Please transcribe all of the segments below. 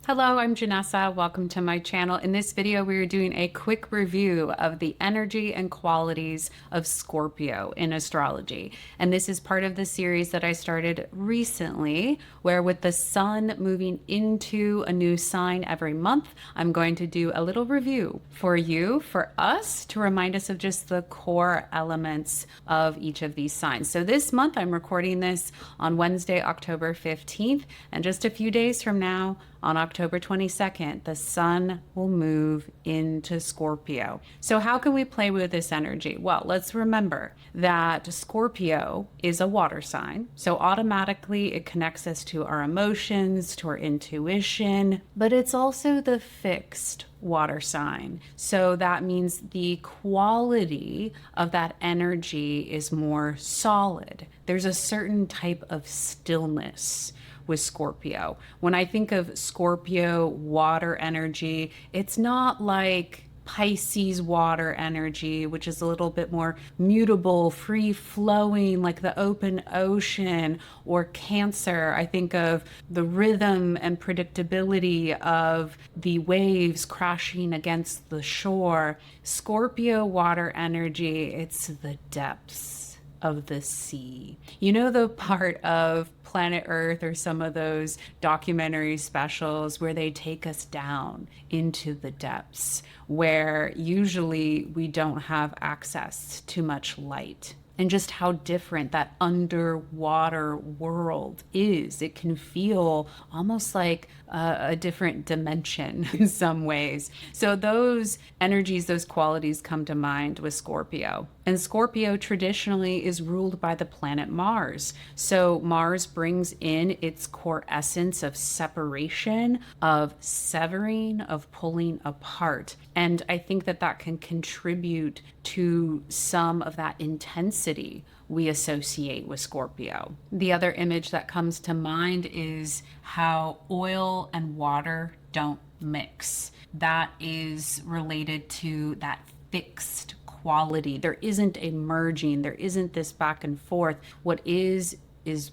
Hello, I'm Janessa. Welcome to my channel. In this video, we are doing a quick review of the energy and qualities of Scorpio in astrology. And this is part of the series that I started recently, where with the sun moving into a new sign every month, I'm going to do a little review for you, for us, to remind us of just the core elements of each of these signs. So this month, I'm recording this on Wednesday, October 15th, and just a few days from now, on October 22nd, the sun will move into Scorpio. So how can we play with this energy? Well, let's remember that Scorpio is a water sign. So automatically it connects us to our emotions, to our intuition, but it's also the fixed water sign. So that means the quality of that energy is more solid. There's a certain type of stillness with Scorpio. When I think of Scorpio water energy, it's not like Pisces water energy, which is a little bit more mutable, free flowing, like the open ocean, or Cancer. I think of the rhythm and predictability of the waves crashing against the shore. Scorpio water energy, it's the depths of the sea. You know, the part of Planet Earth or some of those documentary specials where they take us down into the depths, where usually we don't have access to much light. And just how different that underwater world is. It can feel almost like a different dimension in some ways. So those energies, those qualities come to mind with Scorpio. And Scorpio traditionally is ruled by the planet Mars. So Mars brings in its core essence of separation, of severing, of pulling apart. And I think that that can contribute to some of that intensity we associate with Scorpio. The other image that comes to mind is how oil and water don't mix. That is related to that fixed quality. There isn't a merging, there isn't this back and forth. What is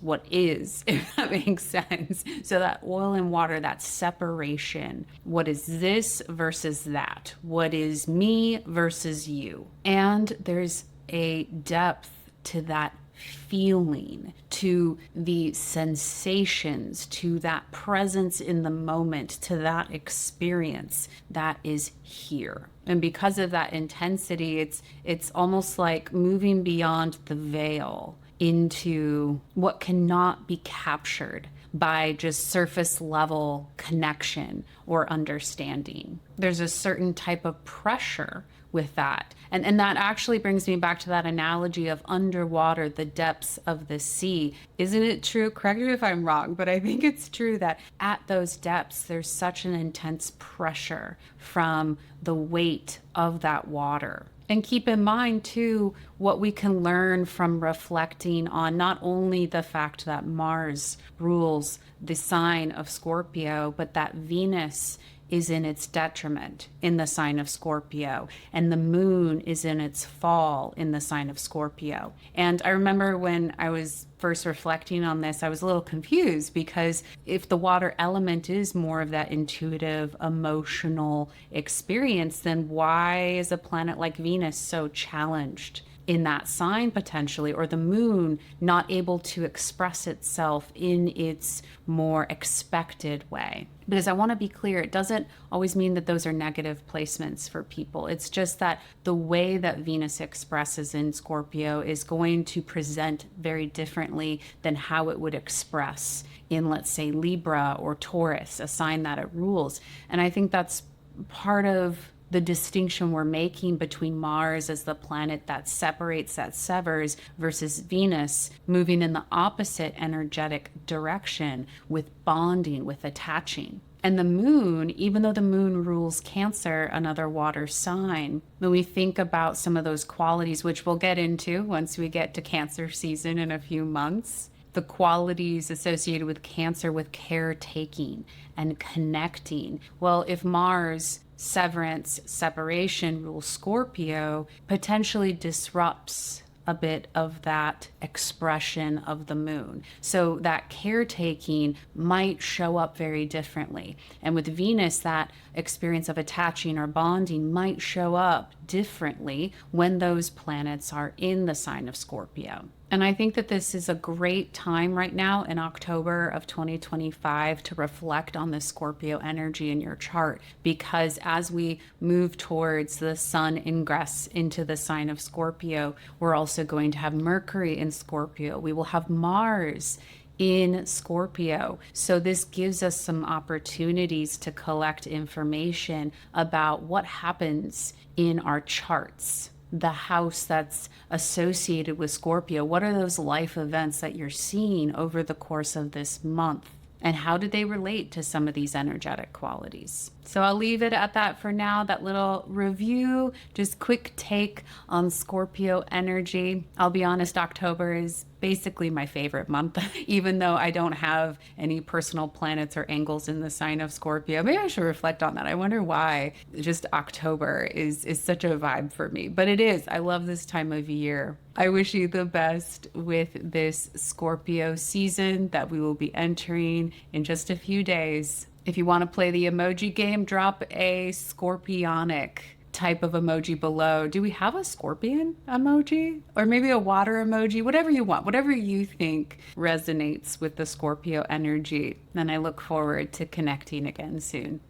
what is, if that makes sense. So that oil and water, that separation. What is this versus that? What is me versus you? And there's a depth to that feeling, to the sensations, to that presence in the moment, to that experience that is here. And because of that intensity, it's almost like moving beyond the veil into what cannot be captured by just surface level connection or understanding. There's a certain type of pressure with that. And that actually brings me back to that analogy of underwater, the depths of the sea. Isn't it true? Correct me if I'm wrong, but I think it's true that at those depths, there's such an intense pressure from the weight of that water. And keep in mind, too, what we can learn from reflecting on not only the fact that Mars rules the sign of Scorpio, but that Venus is in its detriment in the sign of Scorpio, and the moon is in its fall in the sign of Scorpio. And I remember when I was first reflecting on this, I was a little confused, because if the water element is more of that intuitive, emotional experience, then why is a planet like Venus so challenged in that sign potentially, or the moon not able to express itself in its more expected way? Because I want to be clear, it doesn't always mean that those are negative placements for people. It's just that the way that Venus expresses in Scorpio is going to present very differently than how it would express in, let's say, Libra or Taurus, a sign that it rules. And I think that's part of the distinction we're making between Mars as the planet that separates, that severs, versus Venus moving in the opposite energetic direction with bonding, with attaching. And the moon, even though the moon rules Cancer, another water sign, when we think about some of those qualities, which we'll get into once we get to Cancer season in a few months, the qualities associated with Cancer, with caretaking and connecting. Well, if Mars, severance, separation rules Scorpio, potentially disrupts a bit of that expression of the moon. So that caretaking might show up very differently. And with Venus, that experience of attaching or bonding might show up differently when those planets are in the sign of Scorpio. And I think that this is a great time right now in October of 2025 to reflect on the Scorpio energy in your chart, because as we move towards the sun ingress into the sign of Scorpio, we're also going to have Mercury in Scorpio. We will have Mars in Scorpio. So this gives us some opportunities to collect information about what happens in our charts, the house that's associated with Scorpio. What are those life events that you're seeing over the course of this month? And how do they relate to some of these energetic qualities? So I'll leave it at that for now, that little review, just quick take on Scorpio energy. I'll be honest, October is basically my favorite month, even though I don't have any personal planets or angles in the sign of Scorpio. Maybe I should reflect on that. I wonder why just October is such a vibe for me, but it is. I love this time of year. I wish you the best with this Scorpio season that we will be entering in just a few days. If you want to play the emoji game, drop a scorpionic type of emoji below. Do we have a scorpion emoji? Or maybe a water emoji? Whatever you want, whatever you think resonates with the Scorpio energy. And I look forward to connecting again soon.